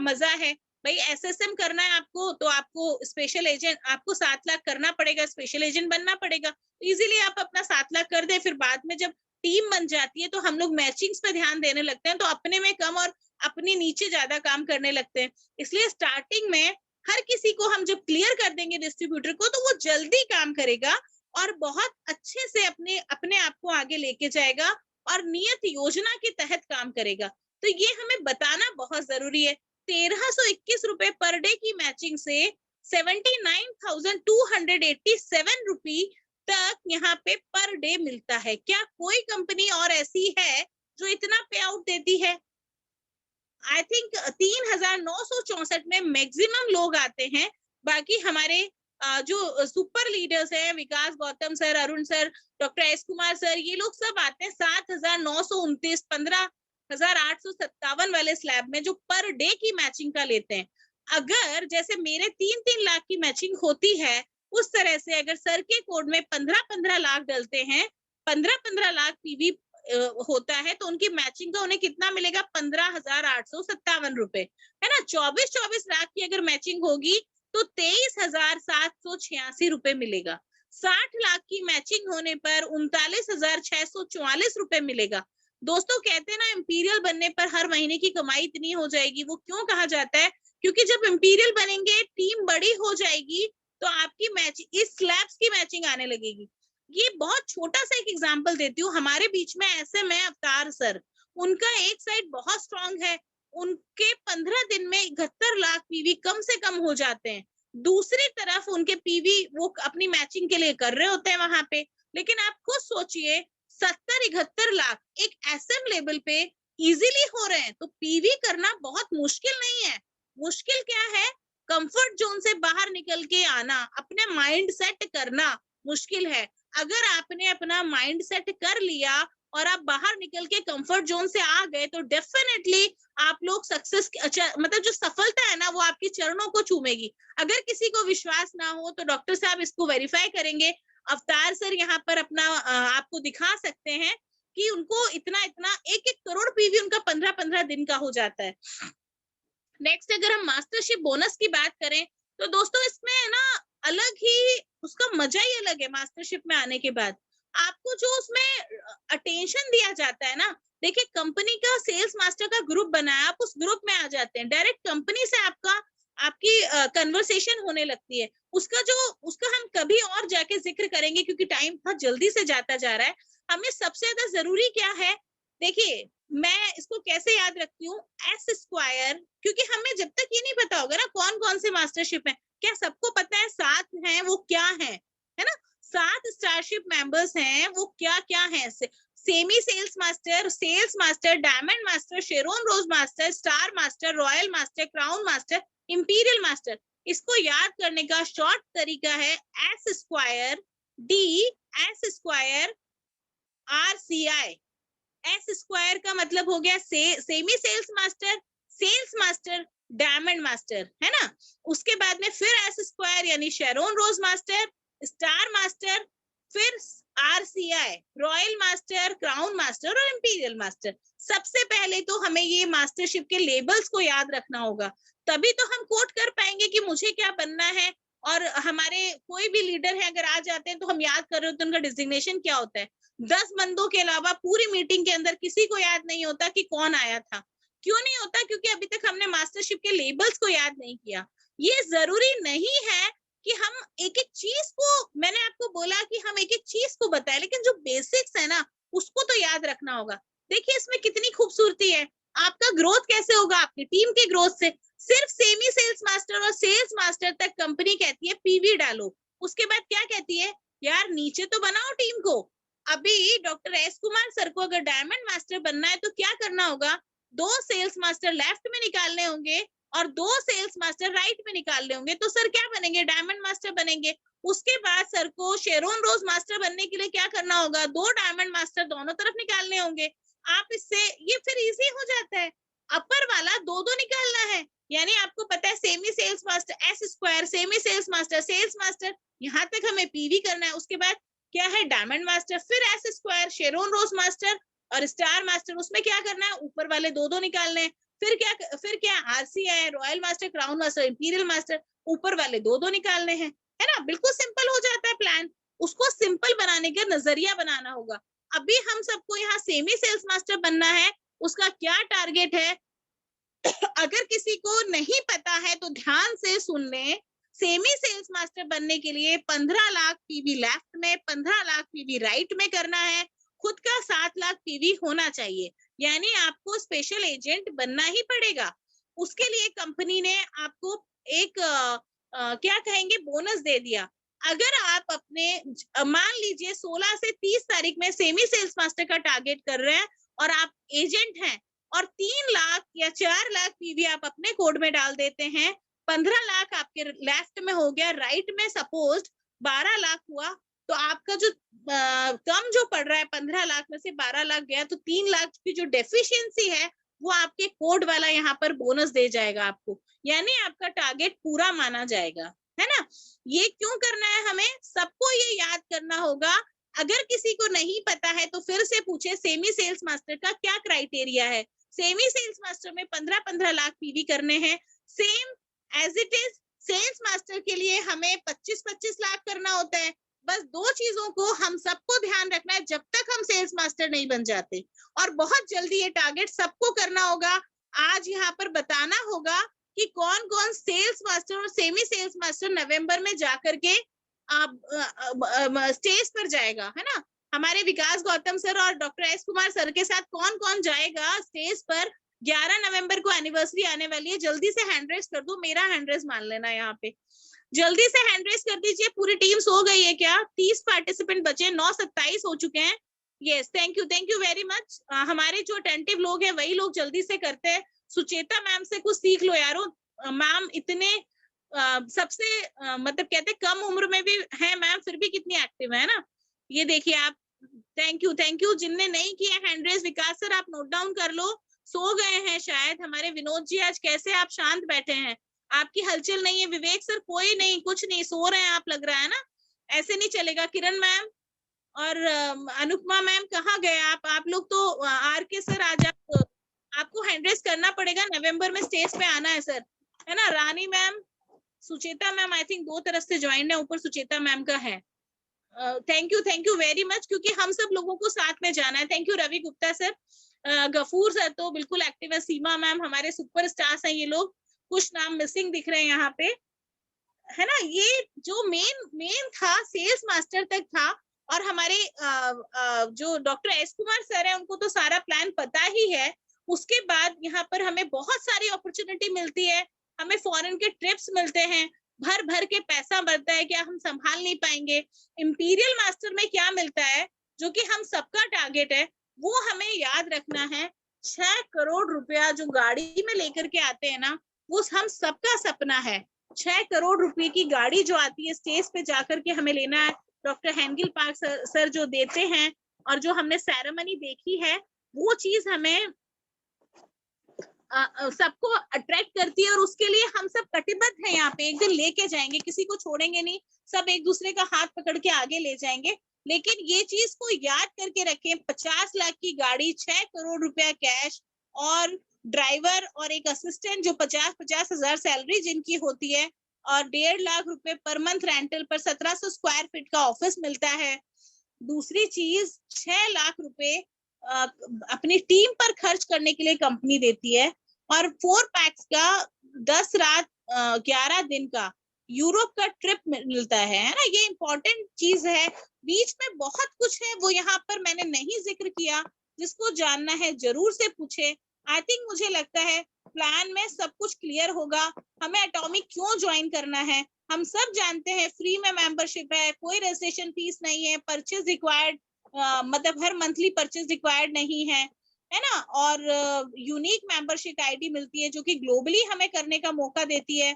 मजा है। भाई एसएसएम करना है आपको तो आपको स्पेशल एजेंट, आपको 7 लाख करना पड़ेगा, स्पेशल एजेंट बनना पड़ेगा। इजीली आप अपना 7 लाख कर दे, फिर बाद में जब टीम बन जाती है तो हम लोग मैचिंग्स पे ध्यान देने लगते हैं, तो अपने में कम और अपने नीचे ज्यादा काम करने लगते हैं। इसलिए स्टार्टिंग में हर किसी को हम जब क्लियर कर देंगे डिस्ट्रीब्यूटर को, तो वो जल्दी काम करेगा और बहुत अच्छे से अपने अपने आप को आगे लेके जाएगा और नियत योजना के तहत काम करेगा। तो ये हमें बताना बहुत जरूरी है। 1321 रुपए पर डे की मैचिंग से 79,287 रुपी तक यहाँ पे पर डे मिलता है। क्या कोई कंपनी और ऐसी है जो इतना पे आउट देती है? आई थिंक 3,964 में मैक्सिमम लोग आते हैं। बाकी हमारे जो सुपर लीडर्स हैं, Vikas Gautam sir, Arun sir, doctor S Kumar sir, ये लोग सब आते हैं 7,929, 15,857 वाले स्लैब में, जो पर डे की मैचिंग का लेते हैं। अगर जैसे मेरे 3-3 लाख की मैचिंग होती है, उस तरह से अगर सर के कोड में 15-15 लाख डलते हैं, 15-15 लाख पीवी होता है, तो उनकी मैचिंग का उन्हें कितना मिलेगा? 15,857 रुपए, है ना। 24-24 लाख की अगर मैचिंग होगी तो 23,786 रुपए मिलेगा। 60 लाख की मैचिंग होने पर 39,644 रुपए मिलेगा। दोस्तों कहते हैं ना, इंपीरियल बनने पर हर महीने की कमाई इतनी हो जाएगी। वो क्यों कहा जाता है? क्योंकि जब इंपीरियल बनेंगे, टीम बड़ी हो जाएगी, तो आपकी मैचिंग, इस स्लैब्स की मैचिंग आने लगेगी। ये बहुत छोटा सा एक एग्जांपल देती हूँ। हमारे बीच में ऐसे में अवतार सर, उनका एक साइड बहुत स्ट्रांग है, उनके 15 दिन में 71 लाख पीवी कम से कम हो जाते हैं। दूसरी तरफ उनके पीवी वो अपनी मैचिंग के लिए कर रहे होते हैं वहां पे, लेकिन आप खुद सोचिए 70-71 लाख एक एसएम लेवल पे इजीली हो रहे हैं, तो पीवी करना बहुत मुश्किल नहीं है। मुश्किल क्या है? कंफर्ट जोन से बाहर निकल के आना, अपने माइंड सेट करना मुश्किल है। अगर आपने अपना माइंड सेट कर लिया और आप बाहर निकल के कंफर्ट जोन से आ गए, तो डेफिनेटली आप लोग सक्सेस, मतलब जो सफलता है ना, वो आपके चरणों को चूमेगी। अगर किसी को विश्वास ना हो तो डॉक्टर साहब इसको वेरीफाई करेंगे। अवतार सर यहाँ पर अपना आपको दिखा सकते हैं कि उनको इतना इतना 1-1 करोड़ पीवी उनका 15-15 दिन का हो जाता है। नेक्स्ट अगर हम मास्टरशिप बोनस की बात करें, तो दोस्तों इसमें है ना अलग ही उसका मजा ही अलग है। मास्टरशिप में आने के बाद आपको जो उसमें अटेंशन दिया जाता है ना, देखिए कंपनी का सेल्स मास्टर का ग्रुप बना है, आप उस ग्रुप में आ जाते हैं, डायरेक्ट कंपनी से आपकी कन्वर्सेशन होने लगती है। उसका हम कभी और जाके जिक्र करेंगे, क्योंकि टाइम बहुत जल्दी से जाता जा रहा है। हमें सबसे ज्यादा जरूरी क्या है? देखिए मैं इसको कैसे याद रखती हूँ, एस स्क्वायर, क्योंकि हमें जब तक ये नहीं पता होगा ना कौन कौन से मास्टरशिप है, क्या सबको पता है 7 हैं वो क्या है ना। 7 स्टारशिप मेंबर्स हैं, वो क्या क्या है? Semi sales master, diamond master, Sharon rose master, star master, royal master, crown master, imperial master. इसको याद करने का शॉर्ट तरीका है S square D S square R C I. S square का मतलब हो गया semi sales master, diamond master, है ना। उसके बाद में फिर एस स्क्वायर यानी Sharon rose master, star master, फिर RCI, royal master, crown master और इंपीरियल मास्टर। सबसे पहले तो हमें ये मास्टरशिप के लेबल्स को याद रखना होगा, तभी तो हम कोट कर पाएंगे कि मुझे क्या बनना है। और हमारे कोई भी लीडर है अगर आ जाते हैं तो हम याद कर रहे हो तो उनका डिजिग्नेशन क्या होता है। 10 बंदों के अलावा पूरी मीटिंग के अंदर किसी को याद नहीं होता कि कौन आया था। क्यों नहीं होता? क्योंकि अभी तक हमने मास्टरशिप के लेबल्स को याद नहीं किया। ये जरूरी नहीं है कि हम एक एक चीज को, मैंने आपको बोला कि हम एक एक चीज को बताएं, लेकिन जो बेसिक्स है ना उसको तो याद रखना होगा। देखिए इसमें कितनी खूबसूरती है। आपका ग्रोथ कैसे होगा? आपकी टीम के ग्रोथ से। सिर्फ सेमी सेल्स मास्टर और सेल्स मास्टर तक कंपनी कहती है पीवी डालो, उसके बाद क्या कहती है? यार नीचे तो बनाओ टीम को। अभी डॉक्टर एस कुमार सर को अगर डायमंड मास्टर बनना है तो क्या करना होगा? 2 सेल्स मास्टर लेफ्ट में निकालने होंगे और 2 सेल्स मास्टर राइट में निकालने होंगे, तो सर क्या बनेंगे, डायमंड मास्टर बनेंगे। उसके बाद सर को शेरोन रोज मास्टर बनने के लिए क्या करना होगा, 2 डायमंड मास्टर दोनों तरफ निकालने होंगे। आप इससे ये फिर इजी हो जाता है। अपर वाला 2-2 निकालना है, यानी आपको पता है semi sales master S square, semi sales master, यहाँ तक हमें पीवी करना है। उसके बाद क्या है, डायमंड मास्टर, फिर S square, Charon rose master और स्टार मास्टर, उसमें क्या करना है, ऊपर वाले 2-2 निकालने हैं। फिर क्या आरसी है, royal master, crown master, imperial master, ऊपर वाले 2-2 निकालने हैं, है ना। बिल्कुल सिंपल हो जाता है प्लान। उसको सिंपल बनाने का नजरिया बनाना होगा। अभी हम सबको यहाँ सेमी सेल्स मास्टर बनना है, उसका क्या टारगेट है अगर किसी को नहीं पता है तो ध्यान से सुन ले। सेमी सेल्स मास्टर बनने के लिए 15 लाख पीवी लेफ्ट में, 15 लाख पीवी राइट में करना है। खुद का 7 लाख पीवी होना चाहिए, यानी आपको स्पेशल एजेंट बनना ही पड़ेगा। उसके लिए कंपनी ने आपको एक क्या कहेंगे, बोनस दे दिया। अगर आप अपने मान लीजिए 16 से 30 तारीख में सेमी सेल्स मास्टर का टारगेट कर रहे हैं और आप एजेंट हैं और 3 लाख या 4 लाख पीवी आप अपने कोड में डाल देते हैं, 15 लाख आपके लेफ्ट में हो गया, राइट में सपोज 12 लाख हुआ, तो आपका जो कम जो पड़ रहा है 15 लाख में से 12 लाख गया, तो 3 लाख की जो डेफिशिएंसी है वो आपके कोड वाला यहाँ पर बोनस दे जाएगा आपको, यानी आपका टारगेट पूरा माना जाएगा, है ना। ये क्यों करना है, हमें सबको ये याद करना होगा। अगर किसी को नहीं पता है तो फिर से पूछे सेमी सेल्स मास्टर का क्या क्राइटेरिया है। सेमी सेल्स मास्टर में 15-15 लाख पीवी करने हैं, same as it is. Sales master के लिए हमें 25-25 लाख करना होता है। बस 2 चीजों को हम सबको ध्यान रखना है जब तक हम सेल्स मास्टर नहीं बन जाते, और बहुत जल्दी ये टारगेट सबको करना होगा। आज यहाँ पर बताना होगा कि कौन कौन सेल्स मास्टर और सेमी सेल्स मास्टर नवंबर में जाकर के स्टेज पर जाएगा, है ना। हमारे विकास गौतम सर और डॉक्टर एस कुमार सर के साथ कौन कौन जाएगा स्टेज पर। 11 नवंबर को एनिवर्सरी आने वाली है, जल्दी से हैंड रेस कर दो, मेरा हैंड रेस मान लेना यहाँ पे, जल्दी से हैंड रेस कर दीजिए। पूरी टीम सो गई है क्या, 30 पार्टिसिपेंट बचे, 9:27 हो चुके हैं। Yes, thank you very much. हमारे जो अटेंटिव लोग हैं वही लोग जल्दी से करते हैं। सुचेता मैम से कुछ सीख लो यारो, मैम इतने सबसे मतलब कहते कम उम्र में भी है मैम, फिर भी कितनी एक्टिव है ना। ये देखिए आप, थैंक यू। जिनने नहीं किया हैंड रेस, विकास सर आप नोट डाउन कर लो, सो गए हैं शायद हमारे विनोद जी। आज कैसे आप शांत बैठे हैं, आपकी हलचल नहीं है। विवेक सर कोई नहीं, कुछ नहीं, सो रहे हैं आप, लग रहा है ना, ऐसे नहीं चलेगा। किरण मैम और अनुपमा मैम कहाँ गए आप लोग तो आर के सर आज आपको हैंड रेस करना पड़ेगा, नवंबर में स्टेज पे आना है सर, है ना। Rani ma'am, Sucheta ma'am I think 2 तरफ से ज्वाइन है, ऊपर सुचेता मैम का है। थैंक यू वेरी मच, क्योंकि हम सब लोगों को साथ में जाना है। Thank you Ravi Gupta sir, Gafoor sir तो बिल्कुल एक्टिव है, सीमा मैम हमारे सुपर स्टार्स हैं ये लोग, कुछ नाम मिसिंग दिख रहे हैं यहाँ पे, है ना। ये जो मेन था सेल्स मास्टर तक था, और हमारे जो डॉक्टर एस कुमार सर है उनको तो सारा प्लान पता ही है। उसके बाद यहाँ पर हमें बहुत सारी अपॉर्चुनिटी मिलती है, हमें फॉरेन के ट्रिप्स मिलते हैं, भर भर के पैसा बढ़ता है, क्या हम संभाल नहीं पाएंगे। इंपीरियल मास्टर में क्या मिलता है, जो कि हम सबका टारगेट है, वो हमें याद रखना है। 6 करोड़ रुपया जो गाड़ी में लेकर के आते हैं ना, वो हम सबका सपना है। 6 करोड़ रुपए की गाड़ी जो आती है स्टेज पे जाकर के हमें लेना है, डॉक्टर हेंगिल पार्क सर जो देते हैं, और जो हमने सेरेमनी देखी है, वो चीज हमें सबको अट्रैक्ट करती है, और उसके लिए हम सब कटिबद्ध हैं। यहाँ पे एक दिन लेके जाएंगे, किसी को छोड़ेंगे नहीं, सब एक दूसरे का हाथ पकड़ के आगे ले जाएंगे। लेकिन ये चीज को याद करके रखें, 50 लाख की गाड़ी, 6 करोड़ रुपया कैश, और ड्राइवर और एक असिस्टेंट जो 50-50 हजार सैलरी जिनकी होती है, और 1.5 लाख रुपए पर मंथ रेंटल पर 1700 स्क्वायर फीट का ऑफिस मिलता है। दूसरी चीज 6 लाख रुपए अपनी टीम पर खर्च करने के लिए कंपनी देती है, और 4 पैक्स का 10 रात 11 दिन का यूरोप का ट्रिप मिलता है ना। ये इंपॉर्टेंट चीज है। बीच में बहुत कुछ है, वो यहाँ पर मैंने नहीं जिक्र किया, जिसको जानना है जरूर से पूछे। आई थिंक मुझे लगता है प्लान में सब कुछ क्लियर होगा। हमें एटॉमिक क्यों ज्वाइन करना है, हम सब जानते हैं, फ्री में मेंबरशिप है, कोई रजिस्ट्रेशन फीस नहीं है, परचेज रिक्वायर्ड मतलब हर मंथली परचेज रिक्वायर्ड नहीं है, है ना, और यूनिक मेंबरशिप आईडी मिलती है जो कि ग्लोबली हमें करने का मौका देती है,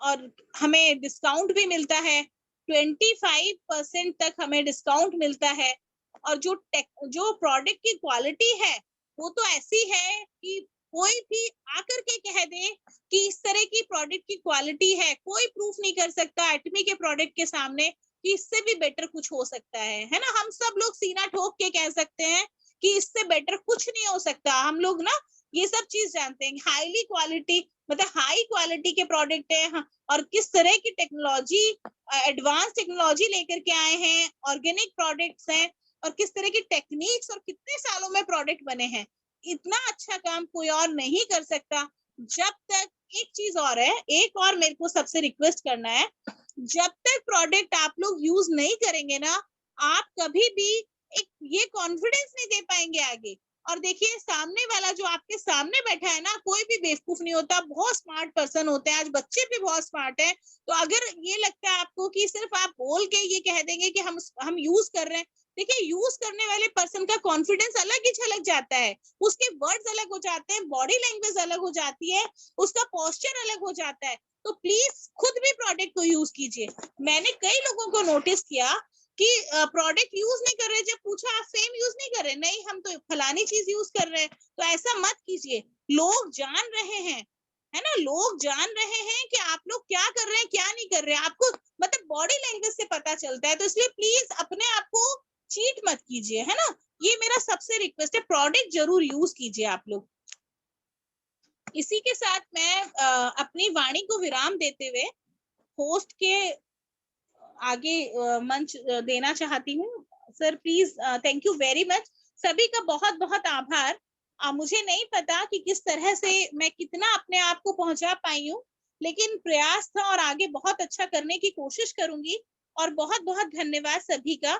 और हमें डिस्काउंट भी मिलता है, 25% तक हमें डिस्काउंट मिलता है। और जो प्रोडक्ट की क्वालिटी है वो तो ऐसी है कि कोई भी आकर के कह दे कि इस तरह की प्रोडक्ट की क्वालिटी है, कोई प्रूफ नहीं कर सकता एटमी के प्रोडक्ट के सामने कि इससे भी बेटर कुछ हो सकता है ना। हम सब लोग सीना ठोक के कह सकते हैं कि इससे बेटर कुछ नहीं हो सकता। हम लोग ना ये सब चीज जानते हैं, हाईली क्वालिटी मतलब हाई क्वालिटी के प्रोडक्ट है, और किस तरह की टेक्नोलॉजी, एडवांस टेक्नोलॉजी लेकर के आए हैं, ऑर्गेनिक प्रोडक्ट्स हैं, और किस तरह की टेक्निक्स, और कितने सालों में प्रोडक्ट बने हैं। इतना अच्छा काम कोई और नहीं कर सकता। जब तक, एक चीज और है, एक और मेरे को सबसे रिक्वेस्ट करना है, जब तक प्रोडक्ट आप लोग यूज नहीं करेंगे ना, आप कभी भी एक ये कॉन्फिडेंस नहीं दे पाएंगे आगे। और देखिए सामने वाला जो आपके सामने बैठा है ना, कोई भी बेवकूफ नहीं होता, बहुत स्मार्ट पर्सन होते हैं, आज बच्चे भी बहुत स्मार्ट है। तो अगर ये लगता है आपको कि सिर्फ आप बोल के ये कह देंगे कि हम यूज कर रहे हैं, देखिए यूज करने वाले पर्सन का कॉन्फिडेंस अलग ही झलक जाता है, उसके वर्ड्स अलग हो जाते हैं, बॉडी लैंग्वेज अलग हो जाती है, उसका पोस्चर अलग हो जाता है। तो प्लीज खुद भी प्रोडक्ट को यूज कीजिए। मैंने कई लोगों को नोटिस किया कि प्रोडक्ट यूज नहीं कर रहे, जब पूछा आप सेम यूज नहीं कर रहे, नहीं हम तो फलानी चीज यूज कर रहे हैं। तो ऐसा मत कीजिए, लोग जान रहे हैं, है ना, लोग जान रहे हैं कि आप लोग क्या कर रहे हैं क्या नहीं कर रहे हैं, आपको मतलब बॉडी लैंग्वेज से पता चलता है। तो इसलिए प्लीज अपने आप को चीट मत कीजिए, है ना, ये मेरा सबसे रिक्वेस्ट है, प्रोडक्ट जरूर यूज कीजिए आप लोग। इसी के साथ मैं अपनी वाणी को विराम देते हुए होस्ट के आगे मंच देना चाहती हूँ। Sir please, thank you very much, सभी का बहुत बहुत आभार। मुझे नहीं पता कि किस तरह से मैं कितना अपने आप को पहुंचा पाई हूँ, लेकिन प्रयास था और आगे बहुत अच्छा करने की कोशिश करूंगी। और बहुत बहुत धन्यवाद सभी का।